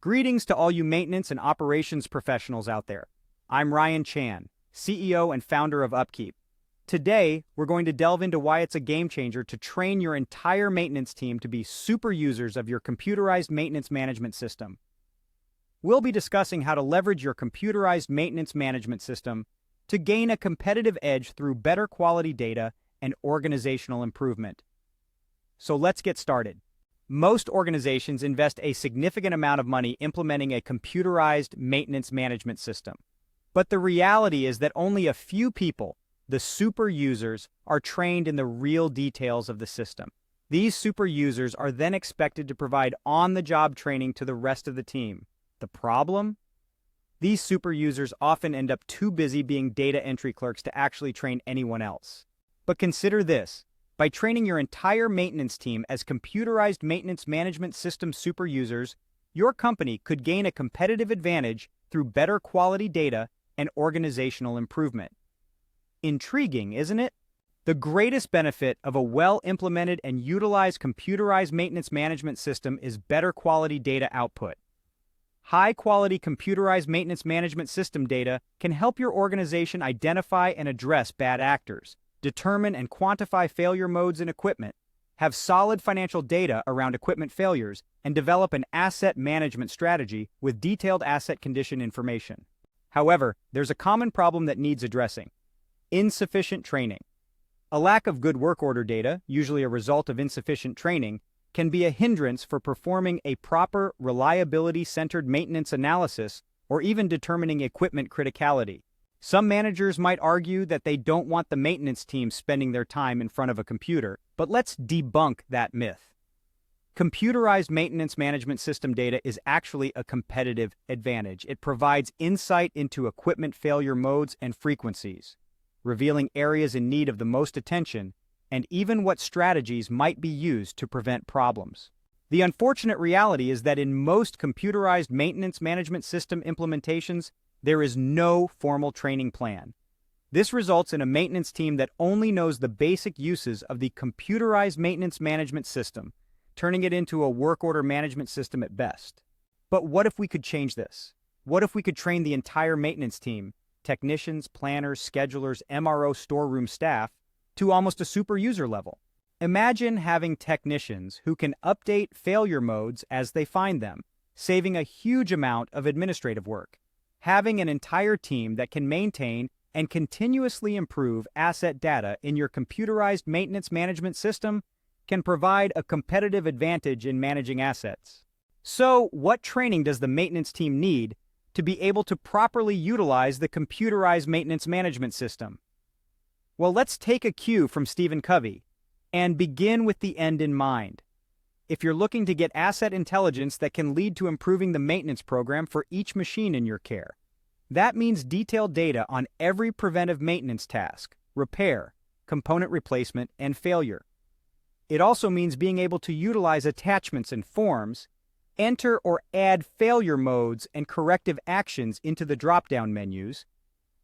Greetings to all you maintenance and operations professionals out there. I'm Ryan Chan, CEO and founder of UpKeep. Today, we're going to delve into why it's a game changer to train your entire maintenance team to be super users of your computerized maintenance management system. We'll be discussing how to leverage your computerized maintenance management system to gain a competitive edge through better quality data and organizational improvement. So let's get started. Most organizations invest a significant amount of money implementing a computerized maintenance management system. But the reality is that only a few people, the super users, are trained in the real details of the system. These super users are then expected to provide on-the-job training to the rest of the team. The problem? These super users often end up too busy being data entry clerks to actually train anyone else. But consider this. By training your entire maintenance team as computerized maintenance management system super users, your company could gain a competitive advantage through better quality data and organizational improvement. Intriguing, isn't it? The greatest benefit of a well-implemented and utilized computerized maintenance management system is better quality data output. High-quality computerized maintenance management system data can help your organization identify and address bad actors, determine and quantify failure modes in equipment, have solid financial data around equipment failures, and develop an asset management strategy with detailed asset condition information. However, there's a common problem that needs addressing: insufficient training. A lack of good work order data, usually a result of insufficient training, can be a hindrance for performing a proper, reliability-centered maintenance analysis or even determining equipment criticality. Some managers might argue that they don't want the maintenance team spending their time in front of a computer, but let's debunk that myth. Computerized maintenance management system data is actually a competitive advantage. It provides insight into equipment failure modes and frequencies, revealing areas in need of the most attention, and even what strategies might be used to prevent problems. The unfortunate reality is that in most computerized maintenance management system implementations, there is no formal training plan. This results in a maintenance team that only knows the basic uses of the computerized maintenance management system, turning it into a work order management system at best. But what if we could change this? What if we could train the entire maintenance team, technicians, planners, schedulers, MRO storeroom staff, to almost a super user level? Imagine having technicians who can update failure modes as they find them, saving a huge amount of administrative work. Having an entire team that can maintain and continuously improve asset data in your computerized maintenance management system can provide a competitive advantage in managing assets. So, what training does the maintenance team need to be able to properly utilize the computerized maintenance management system? Well, let's take a cue from Stephen Covey and begin with the end in mind. If you're looking to get asset intelligence that can lead to improving the maintenance program for each machine in your care, that means detailed data on every preventive maintenance task, repair, component replacement, and failure. It also means being able to utilize attachments and forms, enter or add failure modes and corrective actions into the drop-down menus,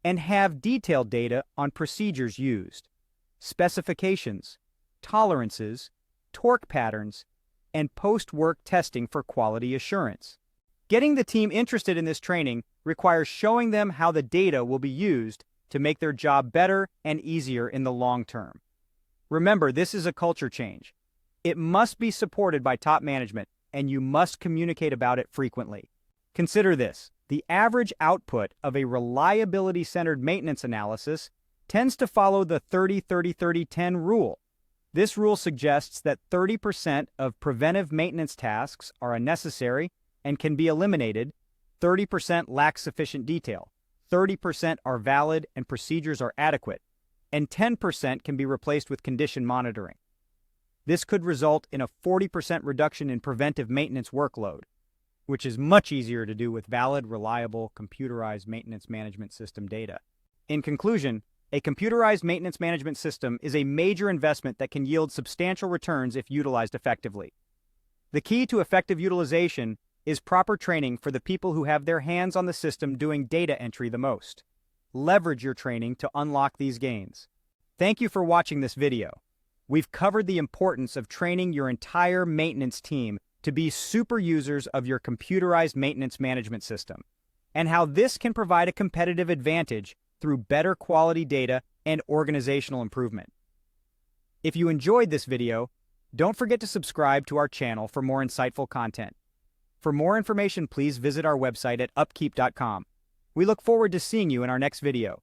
and have detailed data on procedures used, specifications, tolerances, torque patterns, and post-work testing for quality assurance. Getting the team interested in this training requires showing them how the data will be used to make their job better and easier in the long term. Remember, this is a culture change. It must be supported by top management, and you must communicate about it frequently. Consider this: the average output of a reliability-centered maintenance analysis tends to follow the 30-30-30-10 rule. This rule suggests that 30% of preventive maintenance tasks are unnecessary and can be eliminated, 30% lack sufficient detail, 30% are valid and procedures are adequate, and 10% can be replaced with condition monitoring. This could result in a 40% reduction in preventive maintenance workload, which is much easier to do with valid, reliable, computerized maintenance management system data. In conclusion, a computerized maintenance management system is a major investment that can yield substantial returns if utilized effectively. The key to effective utilization is proper training for the people who have their hands on the system doing data entry the most. Leverage your training to unlock these gains. Thank you for watching this video. We've covered the importance of training your entire maintenance team to be super users of your computerized maintenance management system, and how this can provide a competitive advantage through better quality data and organizational improvement. If you enjoyed this video, don't forget to subscribe to our channel for more insightful content. For more information, please visit our website at upkeep.com. We look forward to seeing you in our next video.